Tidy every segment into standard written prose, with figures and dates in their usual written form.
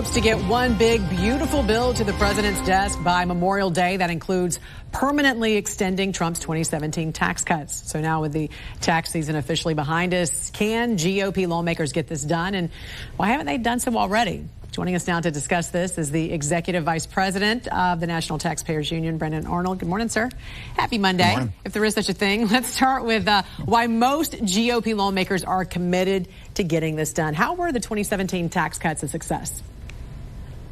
Hopes to get one big, beautiful bill to the president's desk by Memorial Day that includes permanently extending Trump's 2017 tax cuts. So now with the tax season officially behind us, can GOP lawmakers get this done? And why haven't they done so already? Joining us now to discuss this is the Executive Vice President of the National Taxpayers Union, Arnold. Good morning, sir. Happy Monday, if there is such a thing. Let's start with why most GOP lawmakers are committed to getting this done. How were the 2017 tax cuts a success?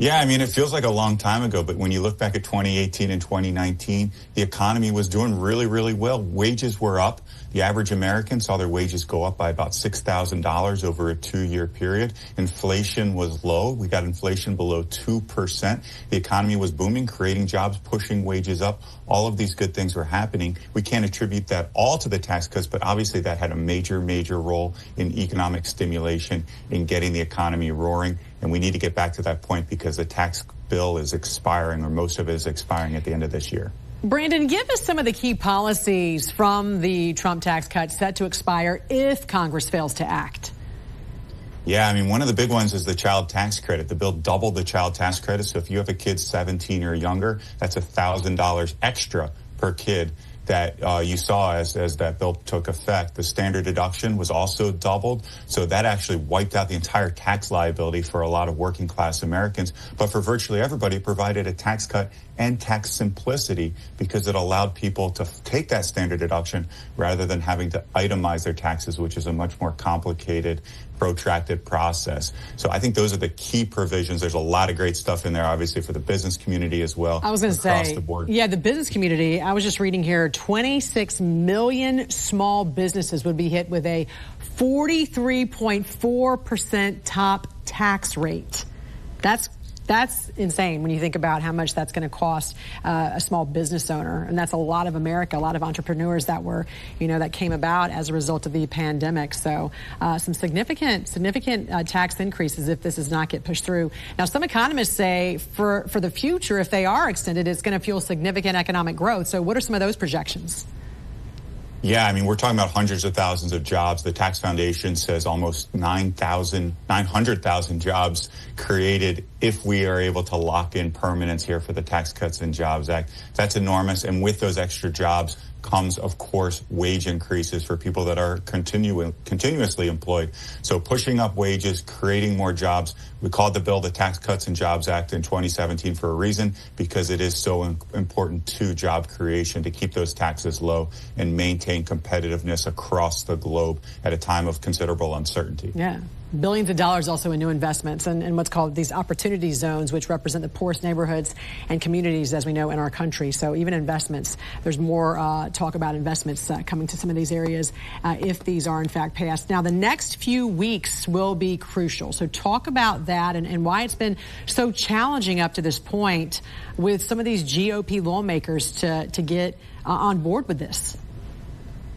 Yeah, I mean, it feels like a long time ago, but when you look back at 2018 and 2019, the economy was doing really, really well. Wages were up. The average American saw their wages go up by about $6,000 over a 2-year period. Inflation was low. We got inflation below 2%. The economy was booming, creating jobs, pushing wages up. All of these good things were happening. We can't attribute that all to the tax cuts, but obviously that had a major, major role in economic stimulation, in getting the economy roaring. And we need to get back to that point because the tax bill is expiring, or most of it is expiring at the end of this year. Brandon, give us some of the key policies from the Trump tax cuts set to expire if Congress fails to act. Yeah, I mean, one of the big ones is the child tax credit. The bill doubled the child tax credit. So if you have a kid 17 or younger, that's $1,000 extra per kid that you saw as that bill took effect. The standard deduction was also doubled. So that actually wiped out the entire tax liability for a lot of working class Americans. But for virtually everybody, it provided a tax cut and tax simplicity because it allowed people to take that standard deduction rather than having to itemize their taxes, which is a much more complicated, protracted process. So I think those are the key provisions. There's a lot of great stuff in there, obviously, for the business community as well. I was going to say, the board. Yeah, the business community. I was just reading here, 26 million small businesses would be hit with a 43.4% top tax rate. That's insane when you think about how much that's going to cost a small business owner. And that's a lot of America, a lot of entrepreneurs that were, that came about as a result of the pandemic. So some significant tax increases if this does not get pushed through. Now, some economists say for the future, if they are extended, it's going to fuel significant economic growth. So what are some of those projections? Yeah, I mean, we're talking about hundreds of thousands of jobs. The Tax Foundation says almost 900,000 jobs created if we are able to lock in permanence here for the Tax Cuts and Jobs Act. That's enormous. And with those extra jobs comes, of course, wage increases for people that are continuously employed. So pushing up wages, creating more jobs. We called the bill the Tax Cuts and Jobs Act in 2017 for a reason, because it is so important to job creation to keep those taxes low and maintain competitiveness across the globe at a time of considerable uncertainty. Yeah. Billions of dollars also in new investments and what's called these opportunity zones, which represent the poorest neighborhoods and communities, as we know, in our country. So even investments, there's more talk about investments coming to some of these areas if these are in fact passed. Now, the next few weeks will be crucial. So talk about that and why it's been so challenging up to this point with some of these GOP lawmakers to get on board with this.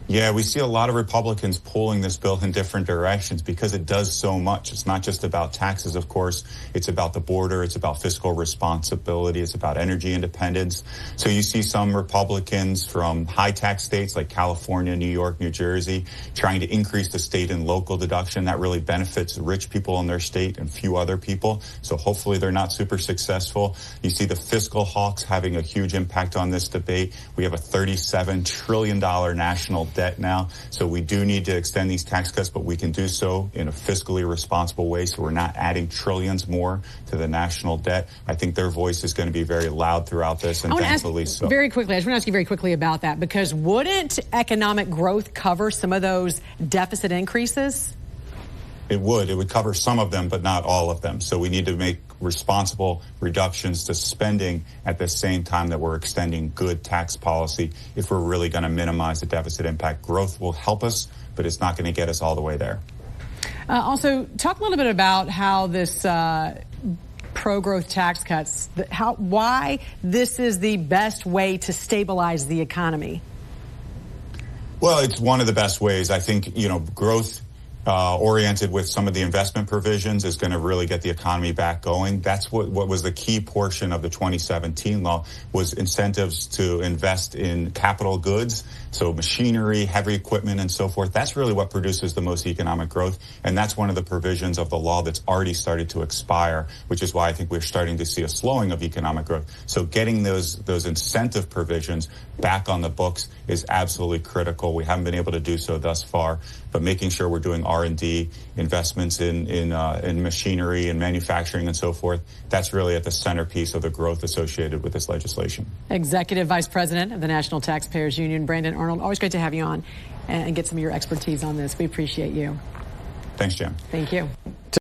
Yeah, we see a lot of Republicans pulling this bill in different directions because it does so much. It's not just about taxes, of course. It's about the border. It's about fiscal responsibility. It's about energy independence. So you see some Republicans from high tax states like California, New York, New Jersey, trying to increase the state and local deduction. That really benefits rich people in their state and few other people. So hopefully they're not super successful. You see the fiscal hawks having a huge impact on this debate. We have a $37 trillion national debt now. So we do need to extend these tax cuts, but we can do so in a fiscally responsible way. So we're not adding trillions more to the national debt. I think their voice is going to be very loud throughout this, and thankfully so. Very quickly, I just want to ask you very quickly about that, because wouldn't economic growth cover some of those deficit increases? It would. It would cover some of them, but not all of them. So we need to make responsible reductions to spending at the same time that we're extending good tax policy if we're really going to minimize the deficit impact. Growth will help us, but it's not going to get us all the way there. Also, talk a little bit about how this pro-growth tax cuts, why this is the best way to stabilize the economy. Well, it's one of the best ways. I think, growth oriented with some of the investment provisions is going to really get the economy back going. That's what was the key portion of the 2017 law, was incentives to invest in capital goods, so machinery, heavy equipment, and so forth. That's really what produces the most economic growth, and that's one of the provisions of the law that's already started to expire, which is why I think we're starting to see a slowing of economic growth. So getting those incentive provisions back on the books is absolutely critical. We haven't been able to do so thus far, but making sure we're doing R&D investments in machinery and manufacturing and so forth, that's really at the centerpiece of the growth associated with this legislation. Executive Vice President of the National Taxpayers Union, Brandon Arnold, always great to have you on and get some of your expertise on this. We appreciate you. Thanks, Jim. Thank you.